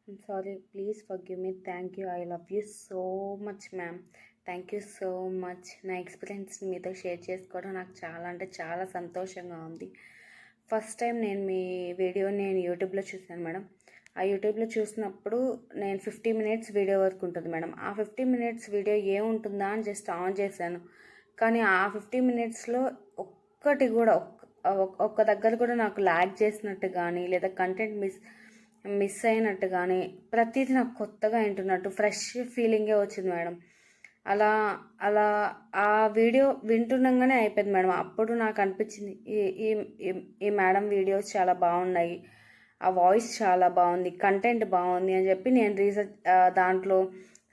I'm sorry, please forgive me. Thank you. I love you so much, ma'am. Thank you so much. నా experience మీతో share చేసుకోవడం నాకు చాలా అంటే చాలా సంతోషంగా ఉంది. ఫస్ట్ టైం నేను మీ వీడియో యూట్యూబ్లో చూసాను మేడం. ఆ యూట్యూబ్లో చూసినప్పుడు నేను 50 మినిట్స్ వీడియో వరకు ఉంటుంది మేడం. ఆ 50 మినిట్స్ వీడియో ఏముంటుందా అని జస్ట్ ఆన్ చేశాను. కానీ ఆ 50 మినిట్స్లో ఒక్కటి కూడా ఒక్క దగ్గర కూడా నాకు ల్యాగ్ చేసినట్టు కానీ లేదా కంటెంట్ మిస్ అయినట్టు కానీ ప్రతిదీ నాకు కొత్తగా వింటున్నట్టు ఫ్రెష్ ఫీలింగే వచ్చింది మేడం. అలా అలా ఆ వీడియో వింటుండగానే అయిపోయింది మేడం. అప్పుడు నాకు అనిపించింది ఈ ఈ మేడం వీడియోస్ చాలా బాగున్నాయి, ఆ వాయిస్ చాలా బాగుంది, కంటెంట్ బాగుంది అని చెప్పి నేను రీసెర్చ్ దాంట్లో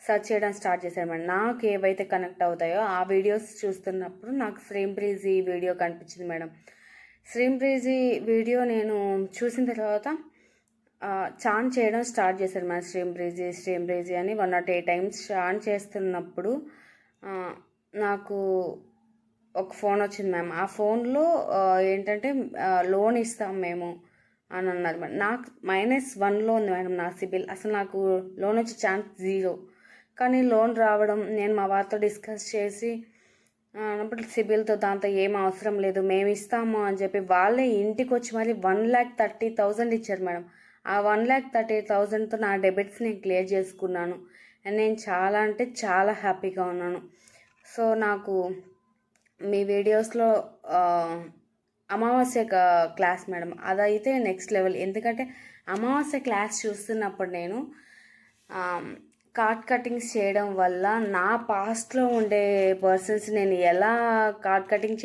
సెర్చ్ చేయడం స్టార్ట్ చేశాను మేడం. నాకు ఏవైతే కనెక్ట్ అవుతాయో ఆ వీడియోస్ చూస్తున్నప్పుడు నాకు శ్రీం ప్రీజీ వీడియో కనిపించింది మేడం. శ్రీం ప్రీజీ వీడియో నేను చూసిన తర్వాత చాన్ చేయడం స్టార్ట్ చేశారు మన స్ట్రీమ్ బ్రీజీ అని 108 టైమ్స్ చాన్ చేస్తున్నప్పుడు నాకు ఒక ఫోన్ వచ్చింది మ్యామ్. ఆ ఫోన్లో ఏంటంటే లోన్ ఇస్తాం మేము అని అన్నారు మేడం. నాకు -1లో ఉంది మేడం నా సిబిల్. అసలు నాకు లోన్ వచ్చే ఛాన్స్ 0. కానీ లోన్ రావడం నేను మా వారితో డిస్కస్ చేసి అన్నప్పుడు సిబిల్తో దాంతో ఏం అవసరం లేదు మేము ఇస్తాము అని చెప్పి వాళ్ళే ఇంటికి వచ్చి మరి 1,30,000 ఇచ్చారు మేడం. ఆ 1,30,000తో నా డెబిట్స్ నేను క్లియర్ చేసుకున్నాను. అండ్ నేను చాలా అంటే చాలా హ్యాపీగా ఉన్నాను. సో నాకు మీ వీడియోస్లో అమావాస్య క్లాస్ మేడం అదైతే నెక్స్ట్ లెవెల్. ఎందుకంటే అమావాస్య క్లాస్ చూస్తున్నప్పుడు నేను కార్డ్ కటింగ్స్ చేయడం వల్ల నా పాస్ట్లో ఉండే పర్సన్స్ నేను ఎలా కార్డ్ కటింగ్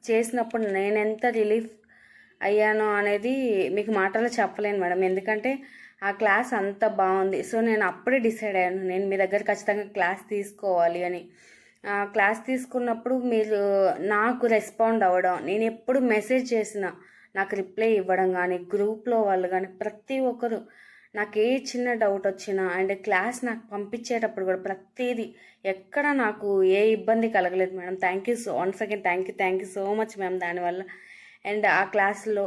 చేసినప్పుడు నేను ఎంత రిలీఫ్ అయ్యాను అనేది మీకు మాటలో చెప్పలేను మేడం. ఎందుకంటే ఆ క్లాస్ అంత బాగుంది. సో నేను అప్పుడే డిసైడ్ అయ్యాను నేను మీ దగ్గర ఖచ్చితంగా క్లాస్ తీసుకోవాలి అని. క్లాస్ తీసుకున్నప్పుడు మీరు నాకు రెస్పాండ్ అవ్వడం, నేను ఎప్పుడు మెసేజ్ చేసిన నాకు రిప్లై ఇవ్వడం కానీ గ్రూప్లో వాళ్ళు కానీ ప్రతి ఒక్కరు నాకు ఏ చిన్న డౌట్ వచ్చినా అండ్ క్లాస్ నాకు పంపించేటప్పుడు కూడా ప్రతిదీ ఎక్కడ నాకు ఏ ఇబ్బంది కలగలేదు madam. Thank you so once again thank you so much ma'am దానివల్ల. అండ్ ఆ క్లాస్లో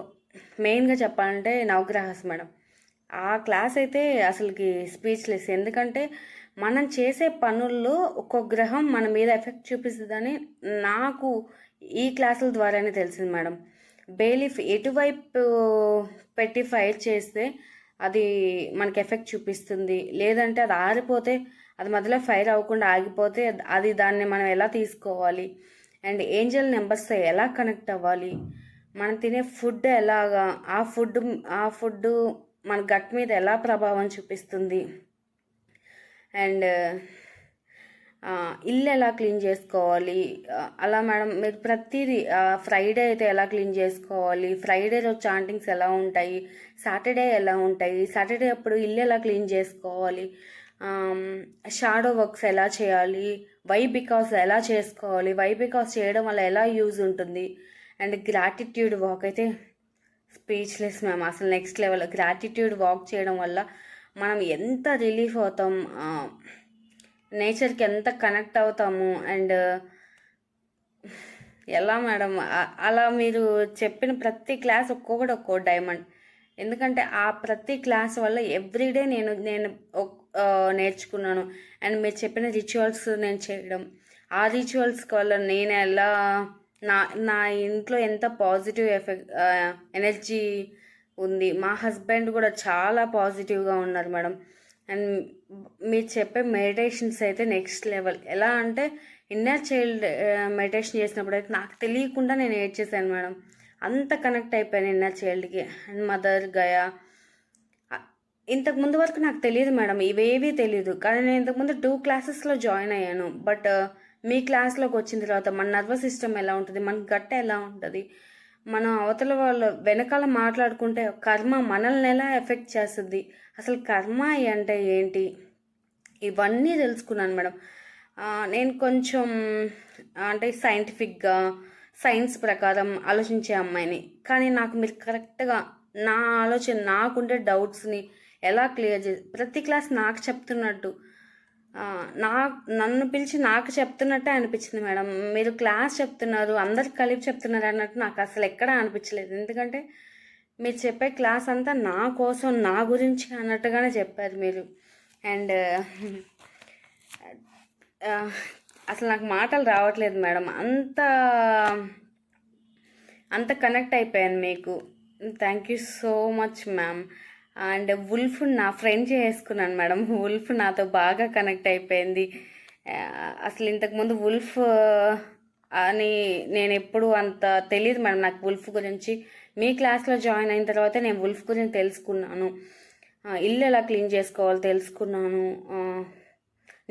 మెయిన్గా చెప్పాలంటే నవగ్రహాస్ మేడం. ఆ క్లాస్ అయితే అసలుకి స్పీచ్లెస్. ఎందుకంటే మనం చేసే పనుల్లో ఒక్కొక్క గ్రహం మన మీద ఎఫెక్ట్ చూపిస్తుందని నాకు ఈ క్లాసుల ద్వారానే తెలిసింది మేడం. బేలీఫ్ ఎటువైపు పెట్టి ఫైర్ చేస్తే అది మనకి ఎఫెక్ట్ చూపిస్తుంది, లేదంటే అది ఆరిపోతే అది మధ్యలో ఫైర్ అవ్వకుండా ఆగిపోతే అది దాన్ని మనం ఎలా తీసుకోవాలి, అండ్ ఏంజల్ నెంబర్స్తో ఎలా కనెక్ట్ అవ్వాలి, మనం తినే ఫుడ్ ఎలాగా ఆ ఫుడ్ మన గట్ మీద ఎలా ప్రభావం చూపిస్తుంది, అండ్ ఇల్లు ఎలా క్లీన్ చేసుకోవాలి అలా మేడం. మీరు ప్రతిదీ ఫ్రైడే అయితే ఎలా క్లీన్ చేసుకోవాలి, ఫ్రైడే రోజు చాంటింగ్స్ ఎలా ఉంటాయి, సాటర్డే ఎలా ఉంటాయి, సాటర్డే అప్పుడు ఇల్లు ఎలా క్లీన్ చేసుకోవాలి, షాడో వర్క్స్ ఎలా చేయాలి, వై బికాస్ ఎలా చేసుకోవాలి, వై బికాస్ చేయడం వల్ల ఎలా యూజ్ ఉంటుంది, అండ్ గ్రాటిట్యూడ్ వాక్ అయితే స్పీచ్లెస్ మ్యామ్. అసలు నెక్స్ట్ లెవెల్. గ్రాటిట్యూడ్ వాక్ చేయడం వల్ల మనం ఎంత రిలీఫ్ అవుతాం, నేచర్కి ఎంత కనెక్ట్ అవుతాము, అండ్ ఎలా మేడం అలా మీరు చెప్పిన ప్రతి క్లాస్ ఒక్కో డైమండ్. ఎందుకంటే ఆ ప్రతి క్లాస్ వల్ల ఎవ్రీడే నేను నేర్చుకున్నాను. అండ్ మీరు చెప్పిన రిచువల్స్ నేను చేయడం, ఆ రిచువల్స్ వల్ల నేను ఎలా నా ఇంట్లో ఎంత పాజిటివ్ ఎనర్జీ ఉంది. మా హస్బెండ్ కూడా చాలా పాజిటివ్గా ఉన్నారు మేడం. అండ్ మీరు చెప్పే మెడిటేషన్స్ అయితే నెక్స్ట్ లెవెల్. ఎలా అంటే ఇన్నర్ చైల్డ్ మెడిటేషన్ చేసినప్పుడు అయితే నాకు తెలియకుండా నేను చేశాను మేడం. అంత కనెక్ట్ అయిపోయాను ఇన్నర్ చైల్డ్కి. అండ్ మదర్ గయా ఇంతకుముందు వరకు నాకు తెలియదు మేడం, ఇవేవీ తెలియదు. కానీ నేను ఇంతకుముందు 2 క్లాసెస్లో జాయిన్ అయ్యాను. బట్ మీ క్లాస్లోకి వచ్చిన తర్వాత మన నర్వస్ సిస్టమ్ ఎలా ఉంటుంది, మన గట్ట ఎలా ఉంటుంది, మనం అవతల వాళ్ళ వెనకాల మాట్లాడుకుంటే కర్మ మనల్ని ఎలా ఎఫెక్ట్ చేస్తుంది, అసలు కర్మ అంటే ఏంటి, ఇవన్నీ తెలుసుకున్నాను మేడం. నేను కొంచెం అంటే సైంటిఫిక్గా సైన్స్ ప్రకారం ఆలోచించే అమ్మాయిని. కానీ నాకు మీరు కరెక్ట్గా నా ఆలోచన నాకుండే డౌట్స్ని ఎలా క్లియర్ చేసి ప్రతి క్లాస్ నాకు చెప్తున్నట్టు నన్ను పిలిచి నాకు చెప్తున్నట్టే అనిపించింది మేడం. మీరు క్లాస్ చెప్తున్నారు అందరికి కలిపి చెప్తున్నారు అన్నట్టు నాకు అసలు ఎక్కడా అనిపించలేదు. ఎందుకంటే మీరు చెప్పే క్లాస్ అంతా నా కోసం, నా గురించి అన్నట్టుగానే చెప్పారు మీరు. అండ్ అసలు నాకు మాటలు రావట్లేదు మేడం, అంత కనెక్ట్ అయిపోయాను మీకు. Thank you so much ma'am. And wolf నా ఫ్రెండ్ చేసుకున్నాను మేడం. వుల్ఫ్ నాతో బాగా కనెక్ట్ అయిపోయింది. అసలు ఇంతకుముందు వుల్ఫ్ అని నేను ఎప్పుడు అంత తెలియదు మేడం నాకు వుల్ఫ్ గురించి. మీ క్లాస్లో జాయిన్ అయిన తర్వాత నేను వుల్ఫ్ గురించి తెలుసుకున్నాను. ఇల్లు ఎలా క్లీన్ చేసుకోవాలో తెలుసుకున్నాను.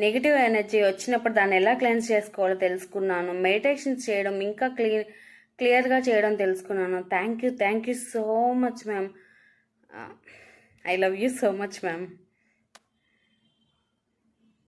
నెగిటివ్ ఎనర్జీ వచ్చినప్పుడు దాన్ని ఎలా క్లెన్స్ చేసుకోవాలో తెలుసుకున్నాను. మెడిటేషన్స్ చేయడం ఇంకా క్లియర్గా చేయడం తెలుసుకున్నాను. Thank you so much ma'am. I love you so much ma'am.